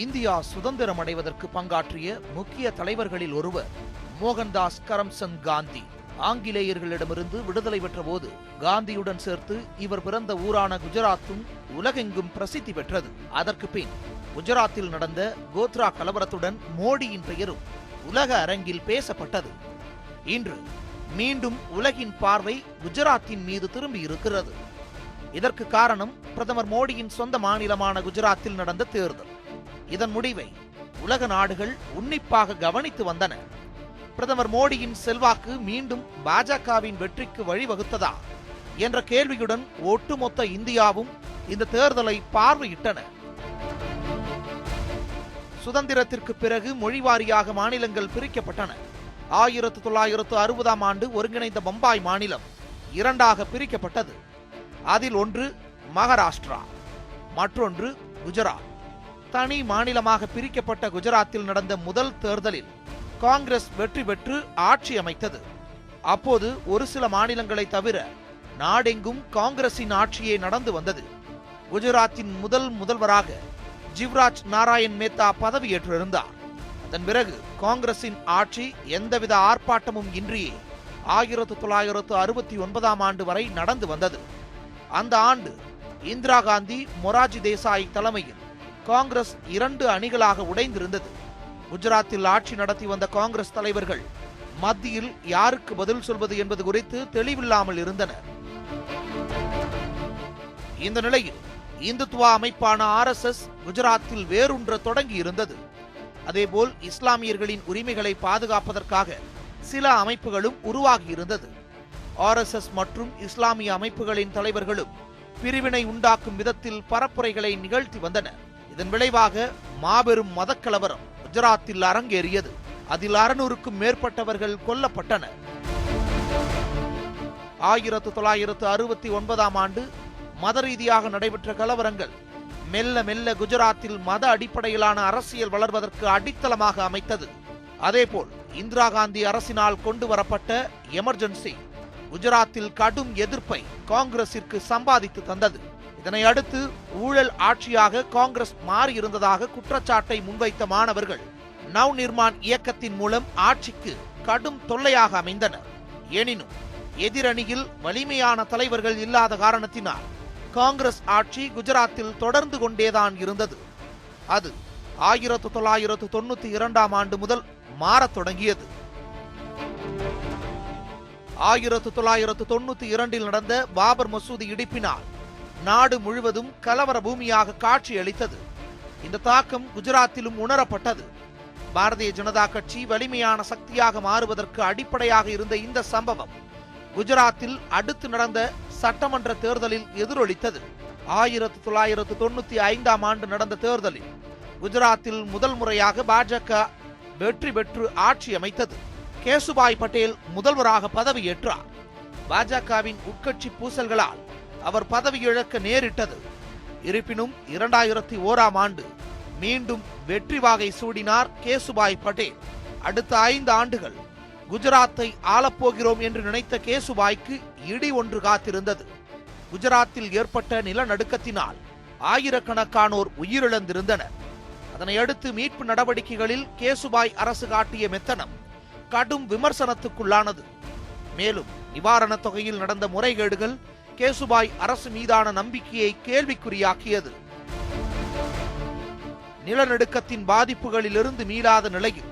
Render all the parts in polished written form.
India சுதந்திரம் அடைவதற்கு பங்காற்றிய முக்கிய தலைவர்களில் ஒருவர் மோகன்தாஸ் கரம்சந்த் காந்தி. ஆங்கிலேயர்களிடமிருந்து விடுதலை பெற்ற போது காந்தியுடன் சேர்த்து இவர் பிறந்த ஊரான குஜராத்தும் உலகெங்கும் பிரசித்தி பெற்றது. அதற்கு பின் குஜராத்தில் நடந்த கோத்ரா கலவரத்துடன் மோடியின் பெயரும் உலக அரங்கில் பேசப்பட்டது. இன்று மீண்டும் உலகின் பார்வை குஜராத்தின் மீது திரும்பி இருக்கிறது. இதற்கு காரணம் பிரதமர் மோடியின் சொந்த மாநிலமான குஜராத்தில் நடந்த தேர்தல். இதன் முடிவை உலக நாடுகள் உன்னிப்பாக கவனித்து வந்தன. பிரதமர் மோடியின் செல்வாக்கு மீண்டும் பாஜகவின் வெற்றிக்கு வழிவகுத்ததா என்ற கேள்வியுடன் ஒட்டுமொத்த இந்தியாவும் இந்த தேர்தலை பார்வையிட்டன. சுதந்திரத்திற்கு பிறகு மொழிவாரியாக மாநிலங்கள் பிரிக்கப்பட்டன. 1960ஆம் ஆண்டு ஒருங்கிணைந்த பம்பாய் மாநிலம் இரண்டாக பிரிக்கப்பட்டது. அதில் ஒன்று மகாராஷ்டிரா, மற்றொன்று குஜராத். தனி மாநிலமாக பிரிக்கப்பட்ட குஜராத்தில் நடந்த முதல் தேர்தலில் காங்கிரஸ் வெற்றி பெற்று ஆட்சி அமைத்தது. அப்போது ஒரு சில மாநிலங்களை தவிர நாடெங்கும் காங்கிரசின் ஆட்சியே நடந்து வந்தது. குஜராத்தின் முதல்வராக ஜிவ்ராஜ் நாராயண் மேத்தா பதவியேற்றிருந்தார். அதன் பிறகு காங்கிரசின் ஆட்சி எந்தவித ஆர்ப்பாட்டமும் இன்றியே 1969ஆம் ஆண்டு வரை நடந்து வந்தது. அந்த ஆண்டு இந்திரா காந்தி, மொராஜி தேசாய் தலைமையில் காங்கிரஸ் 2 அணிகளாக உடைந்திருந்தது. குஜராத்தில் ஆட்சி நடத்தி வந்த காங்கிரஸ் தலைவர்கள் மத்தியில் யாருக்கு பதில் சொல்வது என்பது குறித்து தெளிவில்லாமல் இருந்தனர். இந்த நிலையில் இந்துத்துவா அமைப்பான RSS குஜராத்தில் வேரூன்ற தொடங்கி இருந்தது. அதேபோல் இஸ்லாமியர்களின் உரிமைகளை பாதுகாப்பதற்காக சில அமைப்புகளும் உருவாகி இருந்தது. RSS மற்றும் இஸ்லாமிய அமைப்புகளின் தலைவர்களும் பிரிவினை உண்டாக்கும் விதத்தில் பரப்புரைகளை நிகழ்த்தி வந்தனர். இதன் விளைவாக மாபெரும் மதக்கலவரம் குஜராத்தில் அரங்கேறியது. அதில் 600க்கும் மேற்பட்டவர்கள் கொல்லப்பட்டனர். 1969ஆம் ஆண்டு மத ரீதியாக நடைபெற்ற கலவரங்கள் மெல்ல மெல்ல குஜராத்தில் மத அடிப்படையிலான அரசியல் வளர்வதற்கு அடித்தளமாக அமைத்தது. அதேபோல் இந்திரா காந்தி அரசினால் கொண்டு வரப்பட்ட எமர்ஜென்சி குஜராத்தில் கடும் எதிர்ப்பை காங்கிரசிற்கு சம்பாதித்து தந்தது. இதனை அடுத்து ஊழல் ஆட்சியாக காங்கிரஸ் மாறியிருந்ததாக குற்றச்சாட்டை முன்வைத்த மாணவர்கள் நவ் நிர்மான் இயக்கத்தின் மூலம் ஆட்சிக்கு கடும் தொல்லையாக அமைந்தனர். எனினும் எதிரணியில் வலிமையான தலைவர்கள் இல்லாத காரணத்தினால் காங்கிரஸ் ஆட்சி குஜராத்தில் தொடர்ந்து கொண்டேதான் இருந்தது. அது 1992ஆம் ஆண்டு முதல் மாறத் தொடங்கியது. 1992இல் நடந்த பாபர் மசூதி இடிப்பினால் நாடு முழுவதும் கலவர பூமியாக காட்சியளித்தது. இந்த தாக்கம் குஜராத்திலும் உணரப்பட்டது. பாரதிய ஜனதா கட்சி வலிமையான சக்தியாக மாறுவதற்கு அடிப்படையாக இருந்த இந்த சம்பவம் குஜராத்தில் அடுத்து நடந்த சட்டமன்ற தேர்தலில் எதிரொலித்தது. 1995ஆம் ஆண்டு நடந்த தேர்தலில் குஜராத்தில் முதல் முறையாக பாஜக வெற்றி பெற்று ஆட்சி அமைத்தது. கேசுபாய் பட்டேல் முதல்வராக பதவியேற்றார். பாஜகவின் உட்கட்சி பூசல்களால் அவர் பதவி இழக்க நேரிட்டது. இருப்பினும் 2001ஆம் ஆண்டு மீண்டும் வெற்றி வாகை சூடினார் கேசுபாய் பட்டேல். அடுத்த 5 ஆண்டுகள் குஜராத்தை ஆளப்போகிறோம் என்று நினைத்த கேசுபாய்க்கு இடி ஒன்று காத்திருந்தது. குஜராத்தில் ஏற்பட்ட நிலநடுக்கத்தினால் ஆயிரக்கணக்கானோர் உயிரிழந்திருந்தனர். அதனை அடுத்து மீட்பு நடவடிக்கைகளில் கேசுபாய் அரசு காட்டிய மெத்தனம் கடும் விமர்சனத்துக்குள்ளானது. மேலும் நிவாரணத் தொகையில் நடந்த முறைகேடுகள் கேசுபாய் அரசு மீதான நம்பிக்கையை கேள்விக்குறியாக்கியது. நிலநடுக்கத்தின் பாதிப்புகளிலிருந்து மீளாத நிலையில்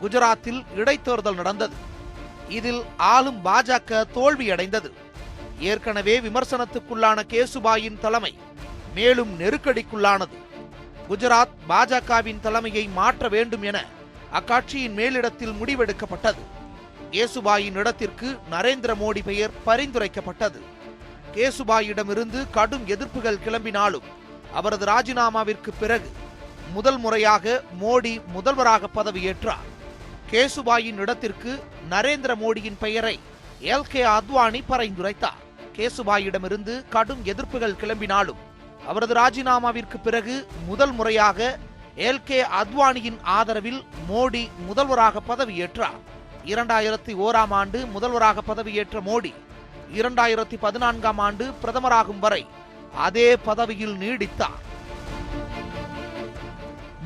குஜராத்தில் இடைத்தேர்தல் நடந்தது. இதில் ஆளும் பாஜக தோல்வியடைந்தது. ஏற்கனவே விமர்சனத்துக்குள்ளான கேசுபாயின் தலைமை மேலும் நெருக்கடிக்குள்ளானது. குஜராத் பாஜகவின் தலைமையை மாற்ற வேண்டும் என அக்கட்சியின் மேலிடத்தில் முடிவெடுக்கப்பட்டது. கேசுபாயின் இடத்திற்கு நரேந்திர மோடி பெயர் பரிந்துரைக்கப்பட்டது. கேசுபாயிடமிருந்து கடும் எதிர்ப்புகள் கிளம்பினாலும் அவரது ராஜினாமாவிற்கு பிறகு முதல் முறையாக மோடி முதல்வராக பதவியேற்றார். கேசுபாயின் இடத்திற்கு நரேந்திர மோடியின் பெயரை LK அத்வானி பரிந்துரைத்தார். கேசுபாயிடமிருந்து கடும் எதிர்ப்புகள் கிளம்பினாலும் அவரது ராஜினாமாவிற்கு பிறகு முதல் முறையாக LK அத்வானியின் ஆதரவில் மோடி முதல்வராக பதவியேற்றார். 2001ஆம் ஆண்டு முதல்வராக பதவியேற்ற மோடி 2014ஆம் ஆண்டு பிரதமராகும் வரை அதே பதவியில் நீடித்தார்.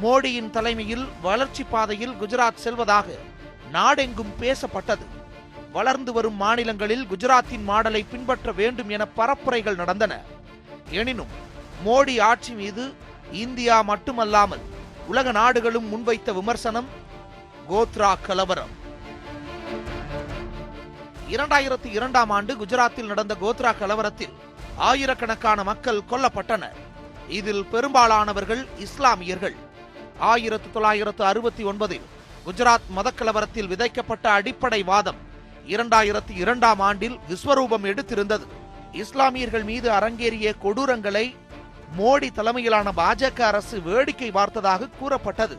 மோடியின் தலைமையில் வளர்ச்சி பாதையில் குஜராத் செல்வதாக நாடெங்கும் பேசப்பட்டது. வளர்ந்து வரும் மாநிலங்களில் குஜராத்தின் மாடலை பின்பற்ற வேண்டும் என பரப்புரைகள் நடந்தன. எனினும் மோடி ஆட்சி மீது இந்தியா மட்டுமல்லாமல் உலக நாடுகளும் முன்வைத்த விமர்சனம் கோத்ரா கலவரம். 2002ஆம் ஆண்டு குஜராத்தில் நடந்த கோத்ரா கலவரத்தில் ஆயிரக்கணக்கான மக்கள் கொல்லப்பட்டனர். இதில் பெரும்பாலானவர்கள் இஸ்லாமியர்கள். 1969இல் குஜராத் மதக்கலவரத்தில் விதைக்கப்பட்ட அடிப்படை வாதம் 2002ஆம் ஆண்டில் விஸ்வரூபம் எடுத்திருந்தது. இஸ்லாமியர்கள் மீது அரங்கேறிய கொடூரங்களை மோடி தலைமையிலான பாஜக அரசு வேடிக்கை பார்த்ததாக கூறப்பட்டது.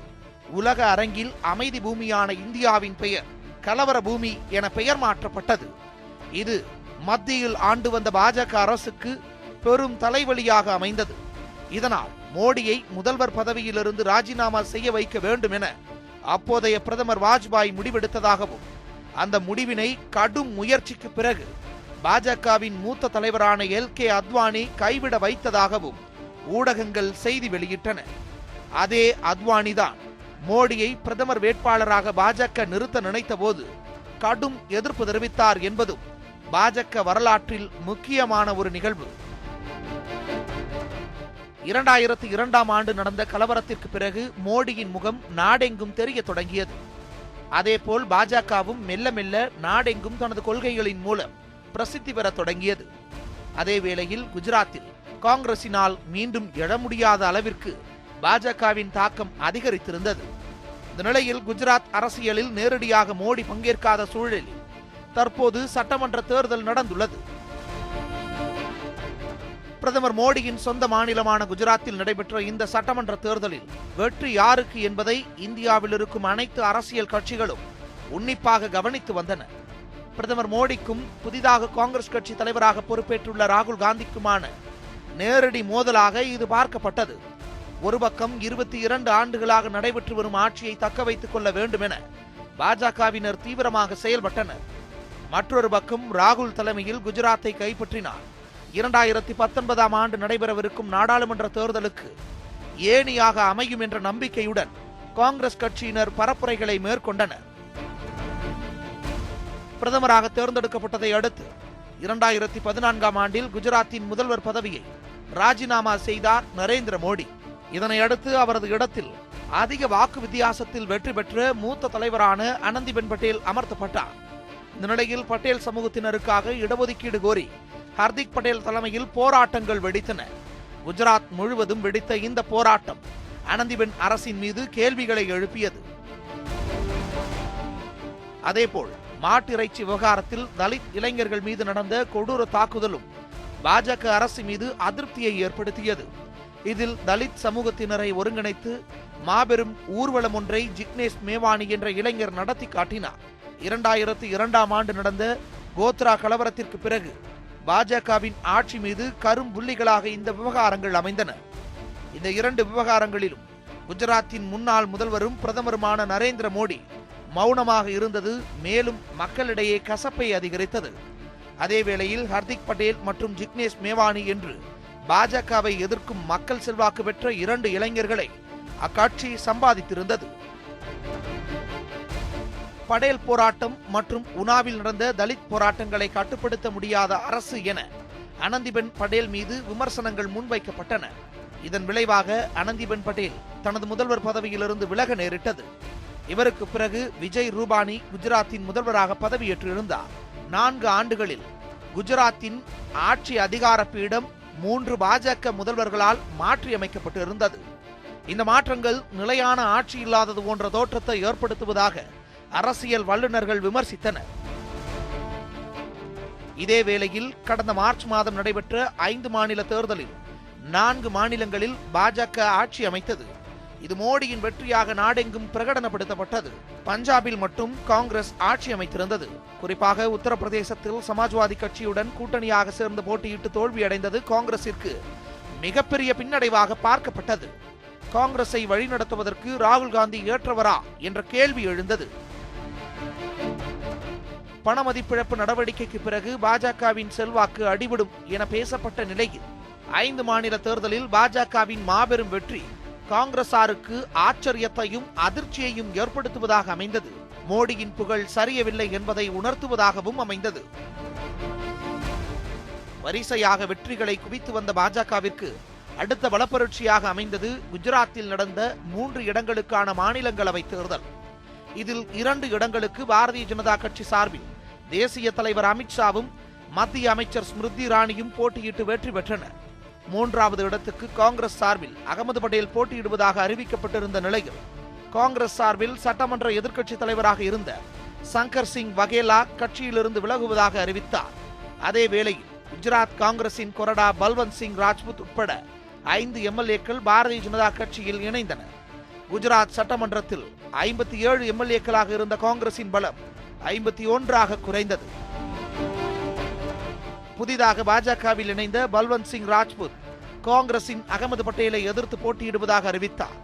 உலக அரங்கில் அமைதி பூமியான இந்தியாவின் பெயர் கலவர பூமி என பெயர் மாற்றப்பட்டது. இது மத்தியில் ஆண்டு வந்த பாஜக அரசுக்கு பெரும் தலைவலியாக அமைந்தது. இதனால் மோடியை முதல்வர் பதவியிலிருந்து ராஜினாமா செய்ய வைக்க வேண்டும் என அப்போதைய பிரதமர் வாஜ்பாய் முடிவெடுத்ததாகவும், அந்த முடிவினை கடும் முயற்சிக்கு பிறகு பாஜகவின் மூத்த தலைவரான LK அத்வானி கைவிட வைத்ததாகவும் ஊடகங்கள் செய்தி வெளியிட்டன. அதே அத்வானிதான் மோடியை பிரதமர் வேட்பாளராக பாஜக நிறுத்த நினைத்த போது கடும் எதிர்ப்பு தெரிவித்தார் என்பதும் பாஜக வரலாற்றில் முக்கியமான ஒரு நிகழ்வு. 2002ஆம் ஆண்டு நடந்த கலவரத்திற்கு பிறகு மோடியின் முகம் நாடெங்கும் தெரிய தொடங்கியது. அதேபோல் பாஜகவும் மெல்ல மெல்ல நாடெங்கும் தனது கொள்கைகளின் மூலம் பிரசித்தி பெற தொடங்கியது. அதே வேளையில் குஜராத்தில் காங்கிரசினால் மீண்டும் எழ முடியாத அளவிற்கு பாஜகவின் தாக்கம் அதிகரித்திருந்தது. இந்த நிலையில் குஜராத் அரசியலில் நேரடியாக மோடி பங்கேற்காத சூழலில் தற்போது சட்டமன்ற தேர்தல் நடந்துள்ளது. பிரதமர் மோடியின் சொந்த மாநிலமான குஜராத்தில் நடைபெற்ற இந்த சட்டமன்ற தேர்தலில் வெற்றி யாருக்கு என்பதை இந்தியாவில் இருக்கும் அனைத்து அரசியல் கட்சிகளும் உன்னிப்பாக கவனித்து வந்தன. பிரதமர் மோடிக்கும் புதிதாக காங்கிரஸ் கட்சி தலைவராக பொறுப்பேற்றுள்ள ராகுல் காந்திக்குமான நேரடி மோதலாக இது பார்க்கப்பட்டது. ஒரு பக்கம் 22 ஆண்டுகளாக நடைபெற்று வரும் ஆட்சியை தக்க வைத்துக் கொள்ள வேண்டும் என பாஜகவினர் தீவிரமாக செயல்பட்டனர். மற்றொரு பக்கம் ராகுல் தலைமையில் குஜராத்தை கைப்பற்றினார் 2019ஆம் ஆண்டு நடைபெறவிருக்கும் நாடாளுமன்ற தேர்தலுக்கு ஏணியாக அமையும் என்ற நம்பிக்கையுடன் காங்கிரஸ் கட்சியினர் பரப்புரைகளை மேற்கொண்டனர். பிரதமராக தேர்ந்தெடுக்கப்பட்டதை அடுத்து 2014ஆம் ஆண்டில் குஜராத்தின் முதல்வர் பதவியை ராஜினாமா செய்தார் நரேந்திர மோடி. இதனையடுத்து அவரது இடத்தில் அதிக வாக்கு வித்தியாசத்தில் வெற்றி பெற்ற மூத்த தலைவரான ஆனந்திபென் பட்டேல் அமர்த்தப்பட்டார். இந்த நிலையில் பட்டேல் சமூகத்தினருக்காக இடஒதுக்கீடு கோரி ஹர்திக் பட்டேல் தலைமையில் போராட்டங்கள் வெடித்தன. குஜராத் முழுவதும் வெடித்த இந்த போராட்டம் ஆனந்திபென் அரசின் மீது கேள்விகளை எழுப்பியது. அதேபோல் மாட்டிறைச்சி விவகாரத்தில் தலித் இளைஞர்கள் மீது நடந்த கொடூர தாக்குதலும் பாஜக அரசு மீது அதிருப்தியை ஏற்படுத்தியது. இதில் தலித் சமூகத்தினரை ஒருங்கிணைத்து மாபெரும் ஊர்வலம் ஒன்றை ஜிக்னேஷ் மேவானி என்ற இளைஞர் நடத்தி காட்டினார். 2002ஆம் ஆண்டு நடந்த கோத்ரா கலவரத்திற்கு பிறகு பாஜகவின் ஆட்சி மீது கரும் புள்ளிகளாக இந்த விவகாரங்கள் அமைந்தன. இந்த இரண்டு விவகாரங்களிலும் குஜராத்தின் முன்னாள் முதல்வரும் பிரதமருமான நரேந்திர மோடி மௌனமாக இருந்தது மேலும் மக்களிடையே கசப்பை அதிகரித்தது. அதேவேளையில் ஹர்திக் பட்டேல் மற்றும் ஜிக்னேஷ் மேவானி என்று பாஜகவை எதிர்க்கும் மக்கள் செல்வாக்கு பெற்ற 2 இளைஞர்களை அக்கட்சி சம்பாதித்திருந்தது. படேல் போராட்டம் மற்றும் உனாவில் நடந்த தலித் போராட்டங்களை கட்டுப்படுத்த முடியாத அரசு என ஆனந்திபென் பட்டேல் மீது விமர்சனங்கள் முன்வைக்கப்பட்டன. இதன் விளைவாக ஆனந்திபென் பட்டேல் தனது முதல்வர் பதவியிலிருந்து விலக நேரிட்டது. இவருக்கு பிறகு விஜய் ரூபானி குஜராத்தின் முதல்வராக பதவியேற்றிருந்தார். 4 ஆண்டுகளில் குஜராத்தின் ஆட்சி அதிகார பீடம் 3 பாஜக முதல்வர்களால் மாற்றியமைக்கப்பட்டிருந்தது. இந்த மாற்றங்கள் நிலையான ஆட்சி இல்லாதது போன்ற தோற்றத்தை ஏற்படுத்துவதாக அரசியல் வல்லுநர்கள் விமர்சித்தனர். இதே வேளையில் கடந்த மார்ச் மாதம் நடைபெற்ற 5 மாநில தேர்தலில் 4 மாநிலங்களில் பாஜக ஆட்சி அமைத்தது. இது மோடியின் வெற்றியாக நாடெங்கும் பிரகடனப்படுத்தப்பட்டது. பஞ்சாபில் மட்டும் காங்கிரஸ் ஆட்சி அமைத்திருந்தது. குறிப்பாக உத்தரப்பிரதேசத்தில் சமாஜ்வாதி கட்சியுடன் கூட்டணியாக சேர்ந்து போட்டியிட்டு தோல்வியடைந்தது காங்கிரசிற்கு மிகப்பெரிய பின்னடைவாக பார்க்கப்பட்டது. காங்கிரஸை வழிநடத்துவதற்கு ராகுல் காந்தி ஏற்றவரா என்ற கேள்வி எழுந்தது. பணமதிப்பிழப்பு நடவடிக்கைக்கு பிறகு பாஜகவின் செல்வாக்கு அடிபடும் என பேசப்பட்ட நிலையில் 5 மாநில தேர்தலில் பாஜகவின் மாபெரும் வெற்றி காங்கிரசாருக்கு ஆச்சரியத்தையும் அதிர்ச்சியையும் ஏற்படுத்துவதாக அமைந்தது. மோடியின் புகழ் சரியவில்லை என்பதை உணர்த்துவதாகவும் அமைந்தது. வரிசையாக வெற்றிகளை குவித்து வந்த பாஜகவிற்கு அடுத்த பலப்பரட்சியாக அமைந்தது குஜராத்தில் நடந்த 3 இடங்களுக்கான மாநிலங்களவை தேர்தல். இதில் 2 இடங்களுக்கு பாரதிய ஜனதா கட்சி சார்பில் தேசிய தலைவர் அமித்ஷாவும் மத்திய அமைச்சர் ஸ்மிருதி இரானியும் போட்டியிட்டு வெற்றி பெற்றனர். 3வது இடத்துக்கு காங்கிரஸ் சார்பில் அகமது பட்டேல் போட்டியிடுவதாக அறிவிக்கப்பட்டிருந்த நிலையில் காங்கிரஸ் சார்பில் சட்டமன்ற எதிர்க்கட்சி தலைவராக இருந்த சங்கர் சிங் வகேலா கட்சியிலிருந்து விலகுவதாக அறிவித்தார். அதே வேளையில் குஜராத் காங்கிரசின் கொறடா பல்வந்த் சிங் ராஜ்புத் உட்பட 5 எம்எல்ஏக்கள் பாரதிய ஜனதா கட்சியில் இணைந்தனர். குஜராத் சட்டமன்றத்தில் 57 எம்எல்ஏக்களாக இருந்த காங்கிரசின் பலம் 51ஆக குறைந்தது. புதிதாக பாஜகவில் இணைந்த பல்வந்த் சிங் ராஜ்புத் காங்கிரசின் அகமது பட்டேலை எதிர்த்து போட்டியிடுவதாக அறிவித்தார்.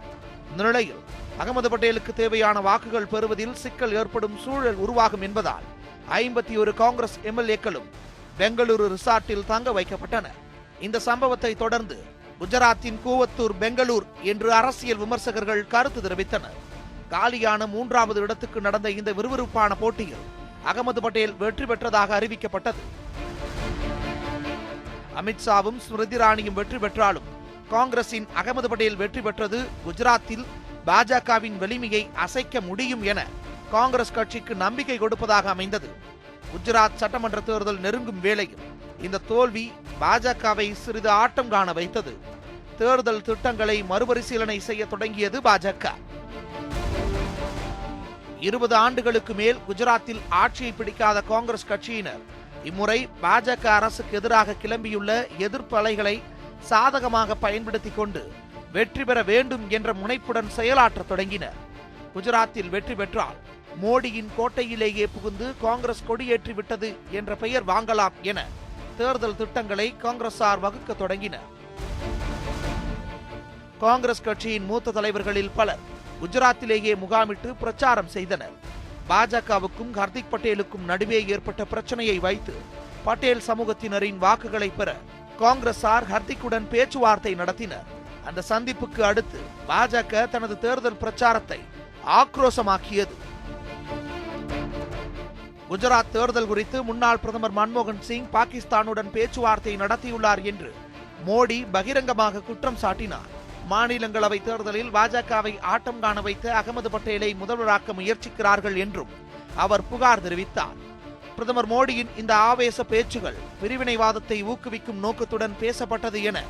இந்த நிலையில் அகமது பட்டேலுக்கு தேவையான வாக்குகள் பெறுவதில் சிக்கல் ஏற்படும் சூழல் உருவாகும் என்பதால் 51 காங்கிரஸ் எம்எல்ஏக்களும் பெங்களூரு ரிசார்ட்டில் தங்க வைக்கப்பட்டனர். இந்த சம்பவத்தை தொடர்ந்து குஜராத்தின் கூவத்தூர் பெங்களூர் என்று அரசியல் விமர்சகர்கள் கருத்து தெரிவித்தனர். காலியான 3வது இடத்துக்கு நடந்த இந்த விறுவிறுப்பான போட்டியில் அகமது பட்டேல் வெற்றி பெற்றதாக அறிவிக்கப்பட்டது. அமித்ஷாவும் ஸ்மிருதி இரானியும் வெற்றி பெற்றாலும் காங்கிரசின் அகமது பட்டேல் வெற்றி பெற்றது குஜராத்தில் பாஜகவின் வலிமையை அசைக்க முடியும் என காங்கிரஸ் கட்சிக்கு நம்பிக்கை கொடுப்பதாக அமைந்தது. குஜராத் சட்டமன்ற தேர்தல் நெருங்கும் வேளையில் இந்த தோல்வி பாஜகவை சிறிது ஆட்டம் காண வைத்தது. தேர்தல் திட்டங்களை மறுபரிசீலனை செய்ய தொடங்கியது பாஜக. 20 ஆண்டுகளுக்கு மேல் குஜராத்தில் ஆட்சியை பிடிக்காத காங்கிரஸ் கட்சியினர் இம்முறை பாஜக அரசுக்கு எதிராக கிளம்பியுள்ள எதிர்ப்பு அலைகளை சாதகமாக பயன்படுத்திக் கொண்டு வெற்றி பெற வேண்டும் என்ற முனைப்புடன் செயலாற்ற தொடங்கினர். குஜராத்தில் வெற்றி பெற்றால் மோடியின் கோட்டையிலேயே புகுந்து காங்கிரஸ் கொடியேற்றி விட்டது என்ற பெயர் வாங்கலாம் என தேர்தல் திட்டங்களை காங்கிரசார் வகுக்க தொடங்கினர். காங்கிரஸ் கட்சியின் மூத்த தலைவர்களில் பலர் குஜராத்திலேயே முகாமிட்டு பிரச்சாரம் செய்தனர். பாஜகவுக்கும் ஹர்திக் பட்டேலுக்கும் நடுவே ஏற்பட்ட பிரச்சனையை வைத்து பட்டேல் சமூகத்தினரின் வாக்குகளை பெற காங்கிரசார் ஹர்திக்குடன் பேச்சுவார்த்தை நடத்தினர். அந்த சந்திப்புக்கு அடுத்து பாஜக தனது தேர்தல் பிரச்சாரத்தை ஆக்ரோஷமாக்கியது. குஜராத் தேர்தல் குறித்து முன்னாள் பிரதமர் மன்மோகன் சிங் பாகிஸ்தானுடன் பேச்சுவார்த்தை நடத்தியுள்ளார் என்று மோடி பகிரங்கமாக குற்றம் சாட்டினார். மாநிலங்களவை தேர்தலில் பாஜகவை ஆட்டம் காண வைத்த அகமது பட்டேலை முதல்வராக்க முயற்சிக்கிறார்கள் என்றும் அவர் புகார் தெரிவித்தார். பிரதமர் மோடியின் இந்த ஆவேச பேச்சுகள் பிரிவினைவாதத்தை ஊக்குவிக்கும் நோக்கத்துடன் பேசப்பட்டது என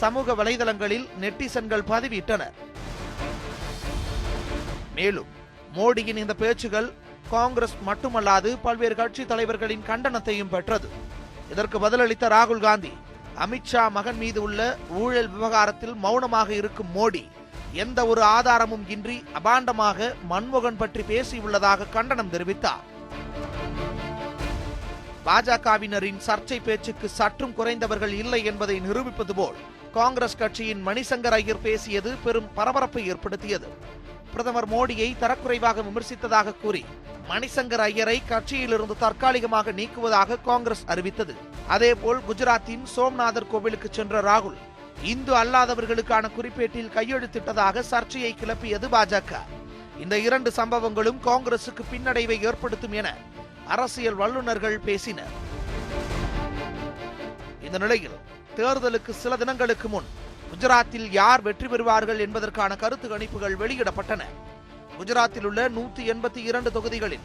சமூக வலைதளங்களில் நெட்டிசன்கள் பதிவிட்டனர். மேலும் மோடியின் இந்த பேச்சுகள் காங்கிரஸ் மட்டுமல்லாது பல்வேறு கட்சி தலைவர்களின் கண்டனத்தையும் பெற்றது. இதற்கு பதிலளித்த ராகுல் காந்தி அமித்ஷா மகன் மீது உள்ள ஊழல் விவகாரத்தில் மௌனமாக இருக்கும் மோடி எந்த ஒரு ஆதாரமும் இன்றி அபாண்டமாக மன்மோகன் பற்றி பேசியுள்ளதாக கண்டனம் தெரிவித்தார். பாஜகவினரின் சர்ச்சை பேச்சுக்கு சற்றும் குறைந்தவர்கள் இல்லை என்பதை நிரூபிப்பது போல் காங்கிரஸ் கட்சியின் மணிசங்கர் ஐயர் பேசியது பெரும் பரபரப்பை ஏற்படுத்தியது. பிரதமர் மோடியை தரக்குறைவாக விமர்சித்ததாக கூறி மணிசங்கர் ஐயரை கட்சியிலிருந்து தற்காலிகமாக நீக்குவதாக காங்கிரஸ் அறிவித்தது. அதேபோல் குஜராத்தின் சோம்நாதர் கோவிலுக்கு சென்ற ராகுல் இந்து அல்லாதவர்களுக்கான குறிப்பேட்டில் கையெழுத்திட்டதாக சர்ச்சையை கிளப்பியது பாஜக. இந்த 2 சம்பவங்களும் காங்கிரசுக்கு பின்னடைவை ஏற்படுத்தும் என அரசியல் வல்லுநர்கள் பேசினர். இந்த நிலையில் தேர்தலுக்கு சில தினங்களுக்கு முன் குஜராத்தில் யார் வெற்றி பெறுவார்கள் என்பதற்கான கருத்து கணிப்புகள் வெளியிடப்பட்டன. குஜராத்தில் உள்ள 182 தொகுதிகளில்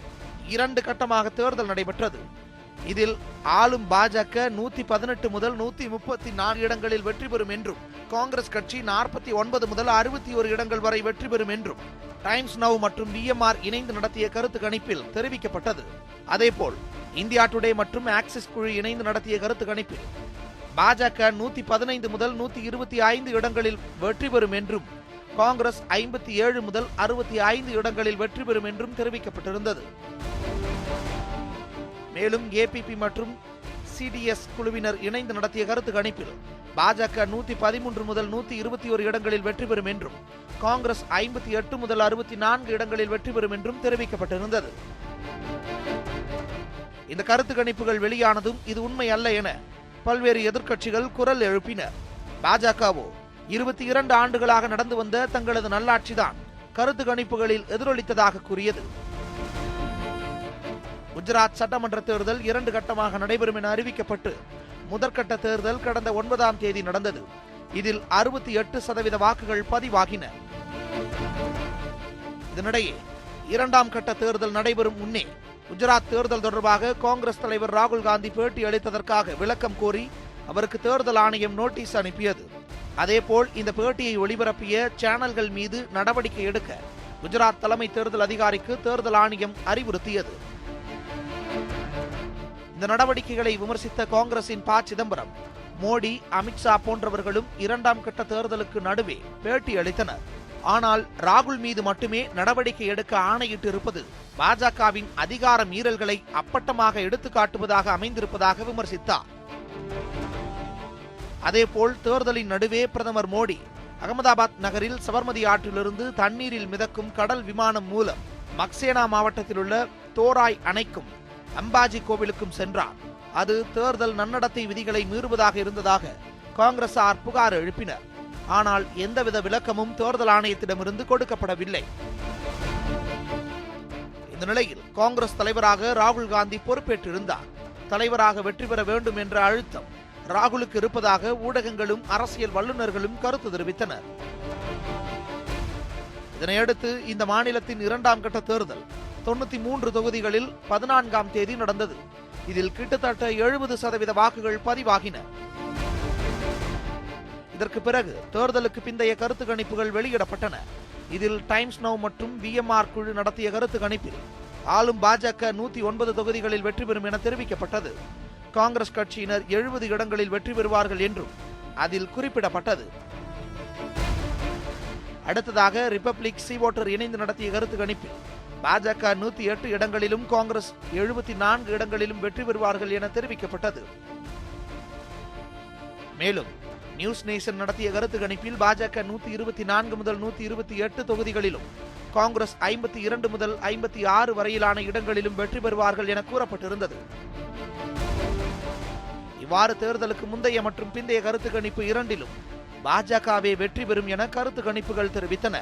2 கட்டமாக தேர்தல் நடைபெற்றது. இதில் ஆளும் பாஜக 118 முதல் 134 இடங்களில் வெற்றி பெறும் என்றும் காங்கிரஸ் கட்சி 49 முதல் 61 இடங்கள் வரை வெற்றி பெறும் என்றும் டைம்ஸ் நவ் மற்றும் BMR இணைந்து நடத்திய கருத்து கணிப்பில் தெரிவிக்கப்பட்டது. அதேபோல் இந்தியா டுடே மற்றும் ஆக்சிஸ் குழு இணைந்து நடத்திய கருத்து கணிப்பில் பாஜக 115 முதல் 125 இடங்களில் வெற்றி பெறும் என்றும் காங்கிரஸ் 57 முதல் 65 இடங்களில் வெற்றி பெறும் என்றும் தெரிவிக்கப்பட்டிருந்தது. மேலும் APP மற்றும் CDS குழுவினர் இணைந்து நடத்திய கருத்து கணிப்பில் பாஜக 113 முதல் 121 இடங்களில் வெற்றி பெறும் என்றும் காங்கிரஸ் 58 முதல் 64 இடங்களில் வெற்றி பெறும் என்றும் தெரிவிக்கப்பட்டிருந்தது. இந்த கருத்து கணிப்புகள் வெளியானதும் இது உண்மை அல்ல என பல்வேறு எதிர்க்கட்சிகள் குரல் எழுப்பினர். பாஜகவோ 22 ஆண்டுகளாக நடந்து வந்த தங்களது நல்லாட்சிதான் கருத்து கணிப்புகளில் எதிரொலித்ததாக கூறியது. குஜராத் சட்டமன்ற தேர்தல் 2 கட்டமாக நடைபெறும் என அறிவிக்கப்பட்டு முதற்கட்ட தேர்தல் கடந்த 9ஆம் தேதி நடந்தது. இதில் 68% வாக்குகள் பதிவாகின. இதனிடையே 2ஆம் கட்ட தேர்தல் நடைபெறும் முன்னே குஜராத் தேர்தல் தொடர்பாக காங்கிரஸ் தலைவர் ராகுல் காந்தி பேட்டி அளித்ததற்காக விளக்கம் கோரி அவருக்கு தேர்தல் ஆணையம் நோட்டீஸ் அனுப்பியது. அதேபோல் இந்த பேட்டியை ஒளிபரப்பிய சேனல்கள் மீது நடவடிக்கை எடுக்க குஜராத் தலைமை தேர்தல் அதிகாரிக்கு தேர்தல் ஆணையம் அறிவுறுத்தியது. இந்த நடவடிக்கைகளை விமர்சித்த காங்கிரசின் ப. சிதம்பரம், மோடி, அமித்ஷா போன்றவர்களும் 2ஆம் கட்ட தேர்தலுக்கு நடுவே பேட்டி அளித்தனர். ஆனால் ராகுல் மீது மட்டுமே நடவடிக்கை எடுக்க ஆணையிட்டு இருப்பது பாஜகவின் அதிகார மீறல்களை அப்பட்டமாக எடுத்துக்காட்டுவதாக அமைந்திருப்பதாக விமர்சித்தார். அதேபோல் தேர்தலின் நடுவே பிரதமர் மோடி அகமதாபாத் நகரில் சபர்மதி ஆற்றிலிருந்து தண்ணீரில் மிதக்கும் கடல் விமானம் மூலம் மக்சேனா மாவட்டத்தில் உள்ள தோராய் அணைக்கும் அம்பாஜி கோவிலுக்கும் சென்றார். அது தேர்தல் நன்னடத்தை விதிகளை மீறுவதாக இருந்ததாக காங்கிரசார் புகார் எழுப்பினர். ஆனால் எந்தவித விளக்கமும் தேர்தல் ஆணையத்திடமிருந்து கொடுக்கப்படவில்லை. இந்த நிலையில் காங்கிரஸ் தலைவராக ராகுல் காந்தி பொறுப்பேற்றிருந்தார். தலைவராக வெற்றி பெற வேண்டும் என்ற அழுத்தம் ராகுலுக்கு இருப்பதாக ஊடகங்களும் அரசியல் வல்லுநர்களும் கருத்து தெரிவித்தனர். இதனையடுத்து இந்த மாநிலத்தின் 2ஆம் கட்ட தேர்தல் 93 தொகுதிகளில் 14ஆம் தேதி நடந்தது. இதில் கிட்டத்தட்ட 70% வாக்குகள் பதிவாகின. இதற்கு பிறகு தேர்தலுக்கு பிந்தைய கருத்து கணிப்புகள் வெளியிடப்பட்டன. இதில் டைம்ஸ் நவ் மற்றும் VMR குழு நடத்திய கருத்து கணிப்பில் ஆளும் பாஜக 109 தொகுதிகளில் வெற்றி பெறும் என தெரிவிக்கப்பட்டது. காங்கிரஸ் கட்சியினர் 70 இடங்களில் வெற்றி பெறுவார்கள் என்றும் அதில் குறிப்பிடப்பட்டது. அடுத்ததாக ரிபப்ளிக் சி வோட்டர் இணைந்து நடத்திய கருத்து கணிப்பில் பாஜக 108 இடங்களிலும் காங்கிரஸ் 74 இடங்களிலும் வெற்றி பெறுவார்கள் என தெரிவிக்கப்பட்டது. மேலும் நியூஸ் நேஷன் நடத்திய கருத்து கணிப்பில் பாஜக 124 முதல் 128 தொகுதிகளிலும் காங்கிரஸ் 52 முதல் 56 வரையிலான இடங்களிலும் வெற்றி பெறுவார்கள் என கூறப்பட்டிருந்தது. இவ்வாறு தேர்தலுக்கு முந்தைய மற்றும் பிந்தைய கருத்து கணிப்பு இரண்டிலும் பாஜகவே வெற்றி பெறும் என கருத்து கணிப்புகள் தெரிவித்தன.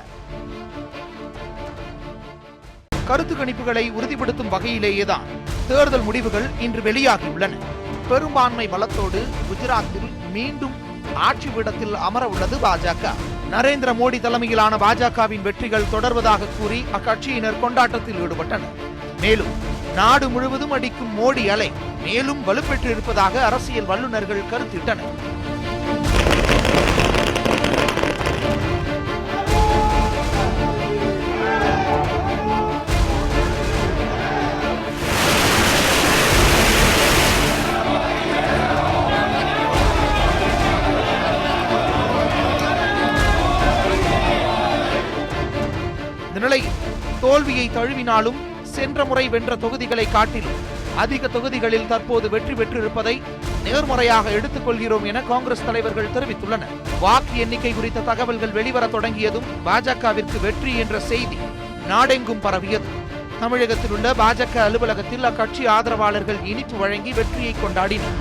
கருத்து கணிப்புகளை உறுதிப்படுத்தும் வகையிலேயேதான் தேர்தல் முடிவுகள் இன்று வெளியாகியுள்ளன. பெரும்பான்மை பலத்தோடு குஜராத்தில் மீண்டும் ஆட்சி பீடத்தில் அமர உள்ளது பாஜக. நரேந்திர மோடி தலைமையிலான பாஜகவின் வெற்றிகள் தொடர்வதாக கூறி அக்கட்சியினர் கொண்டாட்டத்தில் ஈடுபட்டனர். மேலும் நாடு முழுவதும் அடிக்கும் மோடி அலை மேலும் வலுப்பெற்றிருப்பதாக அரசியல் வல்லுநர்கள் கருத்திட்டனர். இந்த நிலையில் தோல்வியை தழுவினாலும் சென்ற முறை வென்ற தொகுதிகளை காட்டிலும் அதிக தொகுதிகளில் தற்போது வெற்றி பெற்றிருப்பதை நேர்மறையாக எடுத்துக் கொள்கிறோம் என காங்கிரஸ் தலைவர்கள் தெரிவித்துள்ளனர். வாக்கு எண்ணிக்கை குறித்த தகவல்கள் வெளிவர தொடங்கியதும் பாஜகவிற்கு வெற்றி என்ற செய்தி நாடெங்கும் பரவியது. தமிழகத்தில் உள்ள பாஜக அலுவலகத்தில் அக்கட்சி ஆதரவாளர்கள் இனிப்பு வழங்கி வெற்றியை கொண்டாடினர்.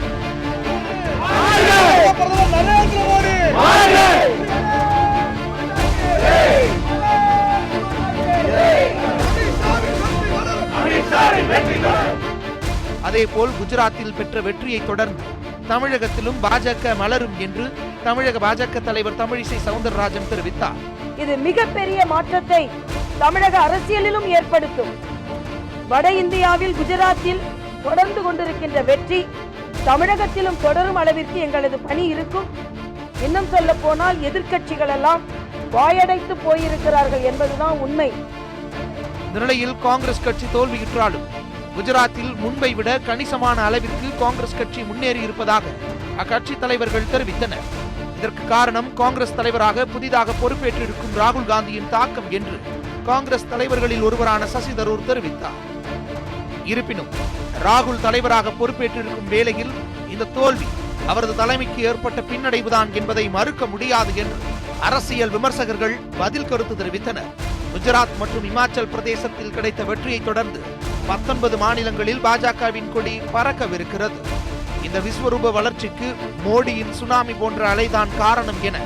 அதேபோல் குஜராத்தில் பெற்ற வெற்றியை தொடர்ந்து தமிழகத்திலும் பாஜக மலரும் என்று தமிழக பாஜக தலைவர் தமிழிசை சவுந்தரராஜன் தெரிவித்தார். இது மிகப்பெரிய மாற்றத்தை தமிழக அரசியலிலும் ஏற்படுத்தும். வட இந்தியாவில் குஜராத்தில் தொடர்ந்து கொண்டிருக்கின்ற வெற்றி தமிழகத்திலும் தொடரும் அளவிற்கு எங்களது பணி இருக்கும். இன்னும் சொல்ல போனால் எதிர்க்கட்சிகள் எல்லாம் வாயடைத்து போயிருக்கிறார்கள் என்பதுதான் உண்மை. இந்த நிலையில் காங்கிரஸ் கட்சி தோல்வியுற்றாலும் குஜராத்தில் முன்பை விட கணிசமான அளவிற்கு காங்கிரஸ் கட்சி முன்னேறி இருப்பதாக அக்கட்சி தலைவர்கள் தெரிவித்தனர். இதற்கு காரணம் காங்கிரஸ் தலைவராக புதிதாக பொறுப்பேற்றிருக்கும் ராகுல் காந்தியின் தாக்கம் என்று காங்கிரஸ் தலைவர்களில் ஒருவரான சசி தரூர் தெரிவித்தார். இருப்பினும் ராகுல் தலைவராக பொறுப்பேற்றிருக்கும் வேளையில் இந்த தோல்வி அவரது தலைமைக்கு ஏற்பட்ட பின்னடைவுதான் என்பதை மறுக்க முடியாது என்று அரசியல் விமர்சகர்கள் பதில் கருத்து தெரிவித்தனர். குஜராத் மற்றும் இமாச்சல் பிரதேசத்தில் கிடைத்த வெற்றியை தொடர்ந்து 19 மாநிலங்களில் பாஜகவின் கொடி பறக்கவிருக்கிறது. இந்த விஸ்வரூப வளர்ச்சிக்கு மோடியின் சுனாமி போன்ற அலைதான் காரணம் என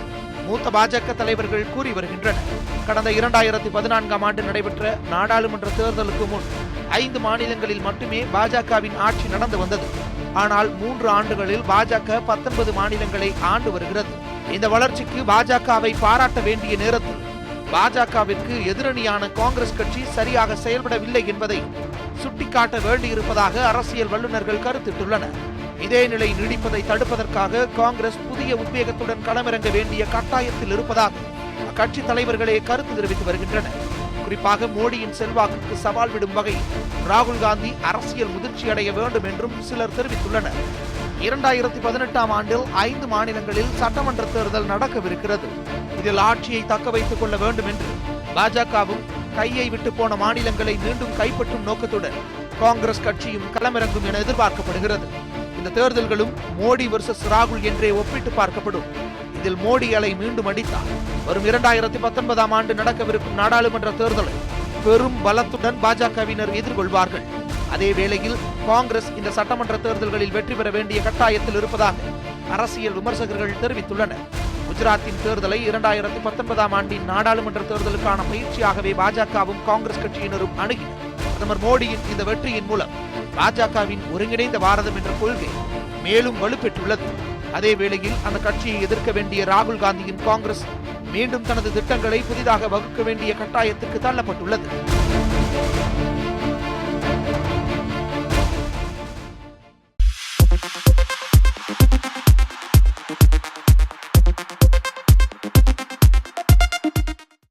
மூத்த பாஜக தலைவர்கள் கூறி வருகின்றனர். கடந்த 2014ஆம் ஆண்டு நடைபெற்ற நாடாளுமன்ற தேர்தலுக்கு முன் 5 மாநிலங்களில் மட்டுமே பாஜகவின் ஆட்சி நடந்து வந்தது. ஆனால் 3 ஆண்டுகளில் பாஜக 19 மாநிலங்களை ஆண்டு வருகிறது. இந்த வளர்ச்சிக்கு பாஜகவை பாராட்ட வேண்டிய நேரத்தில் பாஜகவிற்கு எதிரணியான காங்கிரஸ் கட்சி சரியாக செயல்படவில்லை என்பதை சுட்டிக்காட்ட வேண்டியிருப்பதாக அரசியல் வல்லுநர்கள் கருத்திட்டுள்ளனர். இதே நிலை நீடிப்பதை தடுப்பதற்காக காங்கிரஸ் புதிய உத்வேகத்துடன் களமிறங்க வேண்டிய கட்டாயத்தில் இருப்பதாக அக்கட்சி தலைவர்களே கருத்து தெரிவித்து வருகின்றனர். குறிப்பாக மோடியின் செல்வாக்குக்கு சவால் விடும் வகையில் ராகுல் காந்தி அரசியல் முதிர்ச்சி அடைய வேண்டும் என்றும் சிலர் தெரிவித்துள்ளனர். 2018ஆம் ஆண்டில் 5 மாநிலங்களில் சட்டமன்ற தேர்தல் நடக்கவிருக்கிறது. இதில் ஆட்சியை தக்க வைத்துக் கொள்ள வேண்டும் என்று பாஜகவும் கையை விட்டு போன மாநிலங்களை மீண்டும் கைப்பற்றும் நோக்கத்துடன் காங்கிரஸ் கட்சியும் களமிறங்கும் என எதிர்பார்க்கப்படுகிறது. இந்த தேர்தல்களும் மோடி வெர்சஸ் ராகுல் என்றே ஒப்பிட்டு பார்க்கப்படும். இதில் மோடி அலை மீண்டும் அடித்தார் வரும் 2019ஆம் ஆண்டு நடக்கவிருக்கும் நாடாளுமன்ற தேர்தலை பெரும் பலத்துடன் பாஜகவினர் எதிர்கொள்வார்கள். அதே வேளையில் காங்கிரஸ் இந்த சட்டமன்ற தேர்தல்களில் வெற்றி பெற வேண்டிய கட்டாயத்தில் இருப்பதாக அரசியல் விமர்சகர்கள் தெரிவித்துள்ளனர். குஜராத்தின் தேர்தலை 2019ஆம் ஆண்டின் நாடாளுமன்ற தேர்தலுக்கான பயிற்சியாகவே பாஜகவும் காங்கிரஸ் கட்சியினரும் அணுகினர். பிரதமர் மோடியின் இந்த வெற்றியின் மூலம் பாஜகவின் ஒருங்கிணைந்த பாரதம் என்ற கொள்கை மேலும் வலுப்பெற்றுள்ளது. அதே வேளையில் அந்த கட்சியை எதிர்க்க வேண்டிய ராகுல் காந்தியின் காங்கிரஸ் மீண்டும் தனது திட்டங்களை புதிதாக வகுக்க வேண்டிய கட்டாயத்துக்கு தள்ளப்பட்டுள்ளது.